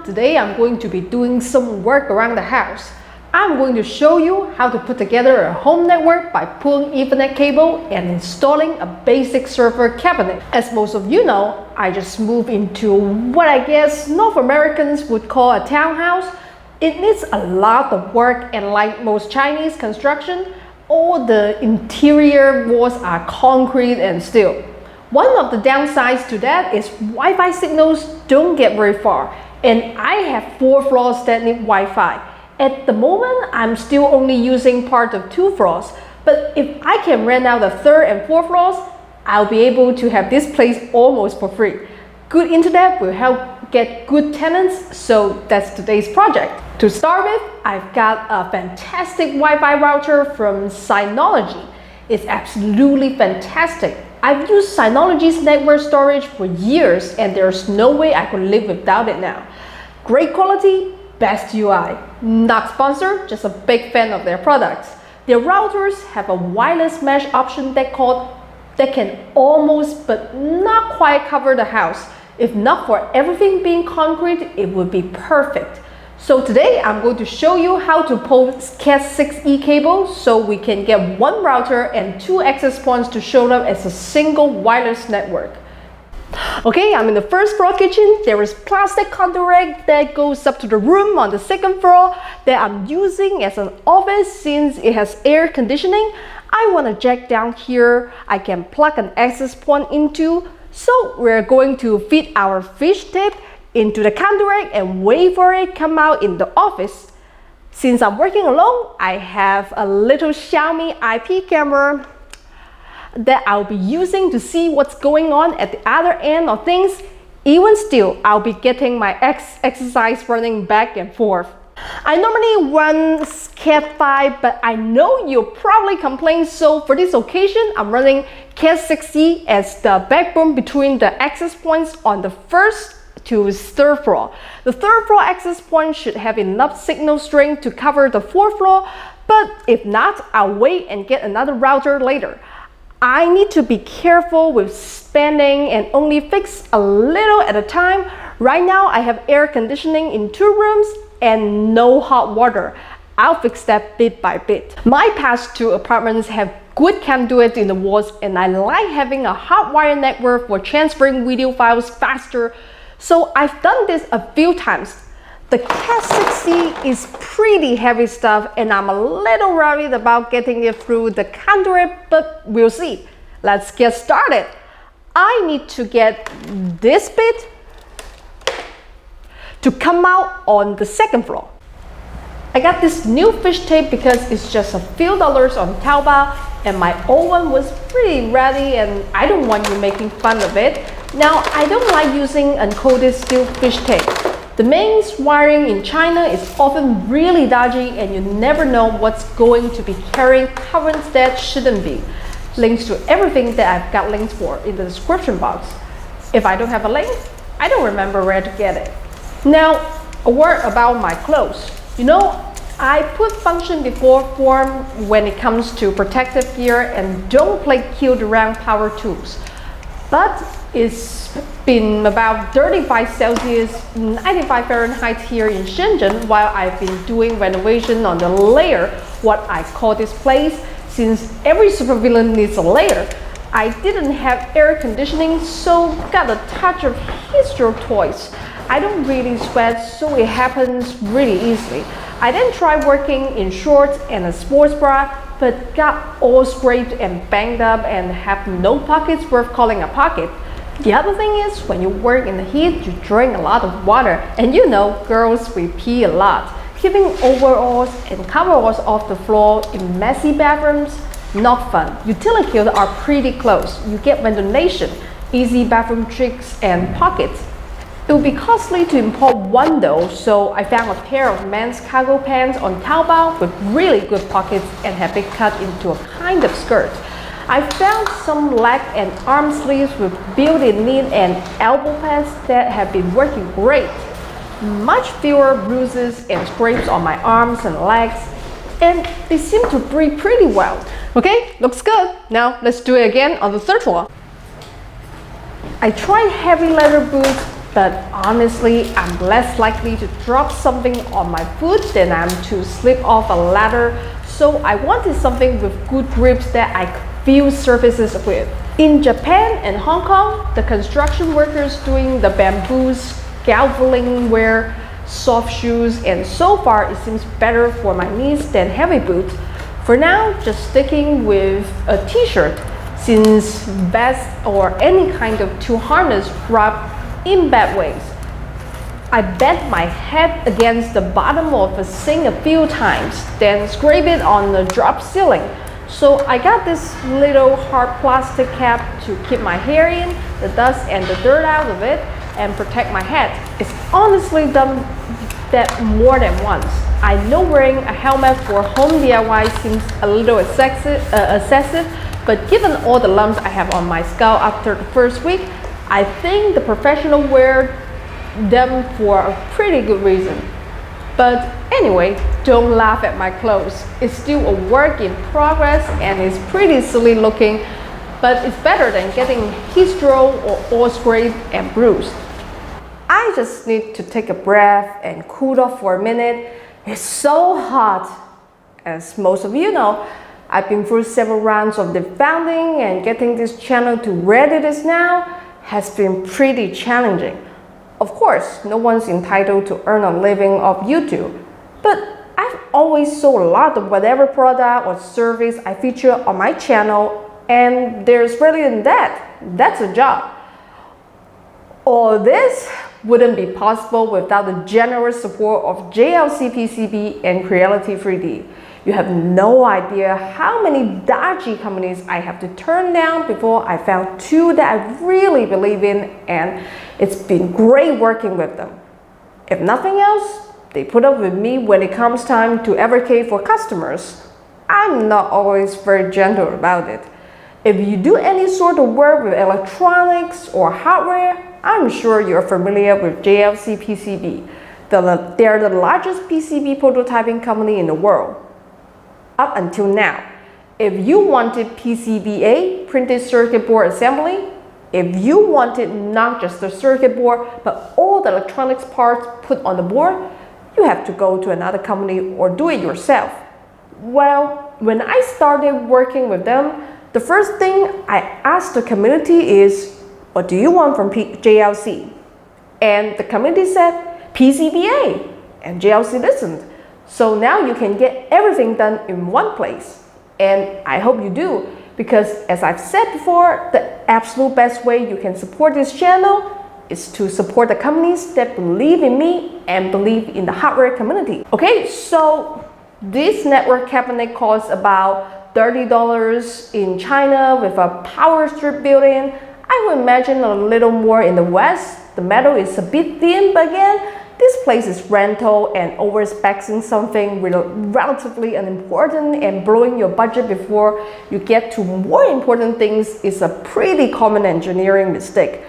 Today I'm going to be doing some work around the house. I'm going to show you how to put together a home network by pulling Ethernet cable and installing a basic server cabinet. As most of you know, I just moved into what I guess North Americans would call a townhouse. It needs a lot of work, and like most Chinese construction, all the interior walls are concrete and steel. One of the downsides to that is Wi-Fi signals don't get very far, and I have 4 floors that need Wi-Fi. At the moment, I'm still only using part of 2 floors, but if I can rent out the 3rd and 4th floors, I'll be able to have this place almost for free. Good internet will help get good tenants, so that's today's project. To start with, I've got a fantastic Wi-Fi router from Synology. It's absolutely fantastic. I've used Synology's network storage for years, and there's no way I could live without it now. Great quality, best UI. Not sponsored, just a big fan of their products. Their routers have a wireless mesh option that can almost but not quite cover the house. If not for everything being concrete, it would be perfect. So today I'm going to show you how to pull Cat6e cable so we can get 1 router and 2 access points to show up as a single wireless network. Okay, I'm in the 1st floor kitchen. There is plastic counter rack that goes up to the room on the 2nd floor that I'm using as an office since it has air conditioning. I want a jack down here I can plug an access point into. So we're going to feed our fish tape into the counter rack and wait for it come out in the office. Since I'm working alone, I have a little Xiaomi IP camera that I'll be using to see what's going on at the other end of things. Even still, I'll be getting my exercise running back and forth. I normally run Cat5, but I know you'll probably complain, so for this occasion, I'm running Cat6e as the backbone between the access points on the 1st to 3rd floor. The 3rd floor access point should have enough signal strength to cover the 4th floor, but if not, I'll wait and get another router later. I need to be careful with spending and only fix a little at a time. Right now, I have air conditioning in 2 rooms and no hot water. I'll fix that bit by bit. My past 2 apartments have good conduit in the walls, and I like having a hot wire network for transferring video files faster. So I've done this a few times. The Cat6e is pretty heavy stuff, and I'm a little worried about getting it through the conduit, but we'll see. Let's get started. I need to get this bit to come out on the 2nd floor. I got this new fish tape because it's just a few dollars on Taobao, and my old one was pretty ratty and I don't want you making fun of it. Now, I don't like using uncoated steel fish tape. The mains wiring in China is often really dodgy, and you never know what's going to be carrying currents that shouldn't be. Links to everything that I've got links for in the description box. If I don't have a link, I don't remember where to get it. Now, a word about my clothes. You know, I put function before form when it comes to protective gear and don't play cute around power tools. But it's been about 35 Celsius, 95 Fahrenheit here in Shenzhen while I've been doing renovation on the layer, what I call this place, since every supervillain needs a layer. I didn't have air conditioning, so got a touch of Histro toys. I don't really sweat, so it happens really easily. I then tried working in shorts and a sports bra, but got all scraped and banged up and have no pockets worth calling a pocket. The other thing is, when you work in the heat, you drink a lot of water, and you know, girls, we pee a lot. Keeping overalls and coveralls off the floor in messy bathrooms, not fun. Utility kills are pretty close. You get ventilation, easy bathroom tricks, and pockets. It would be costly to import one though, so I found a pair of men's cargo pants on Taobao with really good pockets and have it cut into a kind of skirt. I found some leg and arm sleeves with built-in knee and elbow pads that have been working great. Much fewer bruises and scrapes on my arms and legs, and they seem to breathe pretty well. Okay, looks good. Now let's do it again on the 3rd floor. I tried heavy leather boots, But honestly, I'm less likely to drop something on my foot than I am to slip off a ladder, so I wanted something with good grips that I could feel surfaces with. In Japan and Hong Kong, the construction workers doing the bamboo scaffolding wear soft shoes, and so far it seems better for my knees than heavy boots. For now, just sticking with a t-shirt, since vest or any kind of tool harness drop in bad ways. I bent my head against the bottom of a sink a few times, then scrape it on the drop ceiling. So I got this little hard plastic cap to keep my hair in, the dust and the dirt out of it, and protect my head. It's honestly done that more than once. I know wearing a helmet for home DIY seems a little excessive, but given all the lumps I have on my scalp after the first week, I think the professional wear them for a pretty good reason. But anyway, don't laugh at my clothes. It's still a work in progress and it's pretty silly looking, but it's better than getting heat stroke or all scraped and bruised. I just need to take a breath and cool off for a minute. It's so hot. As most of you know, I've been through several rounds of defounding, and getting this channel to where it is now has been pretty challenging. Of course, no one's entitled to earn a living off YouTube, but I've always sold a lot of whatever product or service I feature on my channel, and there's really in that. That's a job. All this wouldn't be possible without the generous support of JLC PCB and Creality 3D. You have no idea how many dodgy companies I have to turn down before I found two that I really believe in, and it's been great working with them. If nothing else, they put up with me when it comes time to advocate for customers. I'm not always very gentle about it. If you do any sort of work with electronics or hardware, I'm sure you're familiar with JLC PCB. They're the largest PCB prototyping company in the world. Up until now, if you wanted PCBA, printed circuit board assembly, if you wanted not just the circuit board, but all the electronics parts put on the board, you have to go to another company or do it yourself. Well, when I started working with them, the first thing I asked the community is, what do you want from JLC? And the community said, PCBA, and JLC listened. So now you can get everything done in one place. And I hope you do, because as I've said before, the absolute best way you can support this channel is to support the companies that believe in me and believe in the hardware community. Okay, so this network cabinet costs about $30 in China with a power strip built-in. I would imagine a little more in the West. The metal is a bit thin, but again, this place is rental, and over-specing something relatively unimportant and blowing your budget before you get to more important things is a pretty common engineering mistake.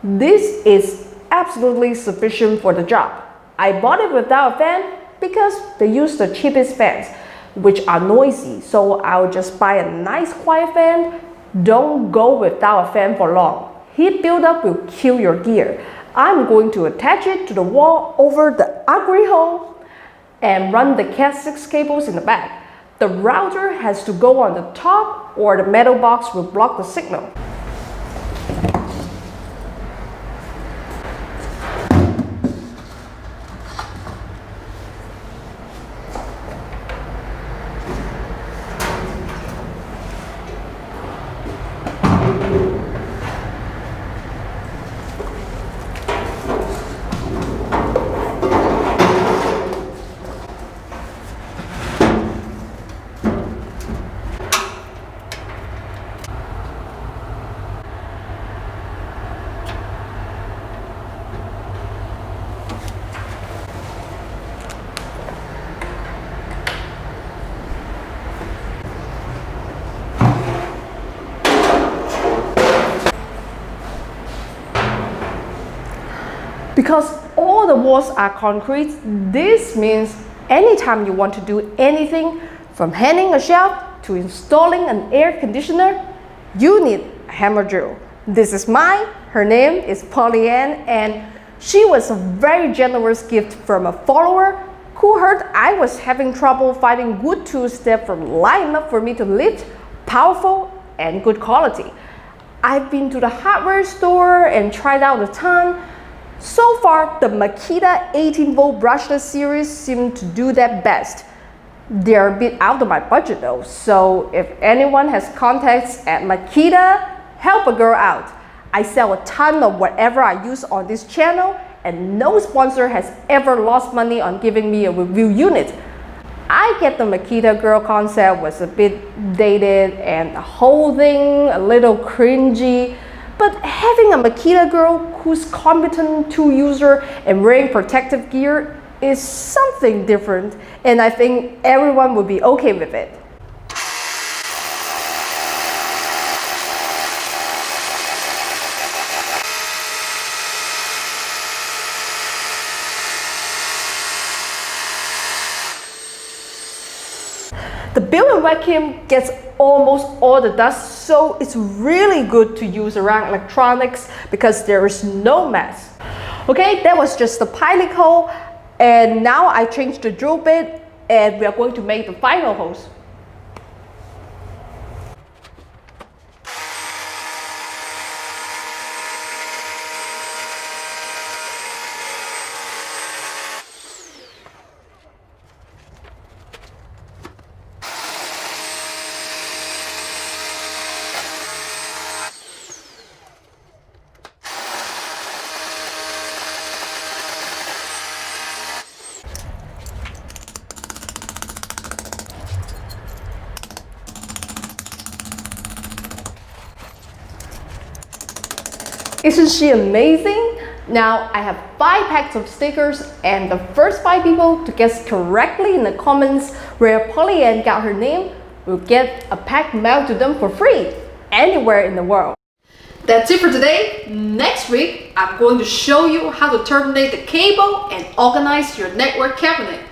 This is absolutely sufficient for the job. I bought it without a fan because they use the cheapest fans, which are noisy, so I'll just buy a nice quiet fan. Don't go without a fan for long. Heat buildup will kill your gear. I'm going to attach it to the wall over the ugly hole and run the Cat6 cables in the back. The router has to go on the top or the metal box will block the signal. Because all the walls are concrete, this means anytime you want to do anything from hanging a shelf to installing an air conditioner, you need a hammer drill. This is mine, her name is Pollyann, and She was a very generous gift from a follower who heard I was having trouble finding good tools that were light enough for me to lift, powerful, and good quality. I've been to the hardware store and tried out a ton. So far, the Makita 18-volt brushless series seem to do that best. They're a bit out of my budget though, so if anyone has contacts at Makita, help a girl out. I sell a ton of whatever I use on this channel, and no sponsor has ever lost money on giving me a review unit. I get the Makita girl concept was a bit dated and the whole thing a little cringy, but having a Makita girl who's competent tool user and wearing protective gear is something different, and I think everyone would be okay with it. The built-in vacuum gets almost all the dust, so it's really good to use around electronics because there is no mess. Okay, that was just the pilot hole, and now I changed the drill bit and we are going to make the final holes. Isn't she amazing? Now I have 5 packs of stickers, and the first 5 people to guess correctly in the comments where Pollyann got her name will get a pack mailed to them for free anywhere in the world. That's it for today. Next week, I'm going to show you how to terminate the cable and organize your network cabinet.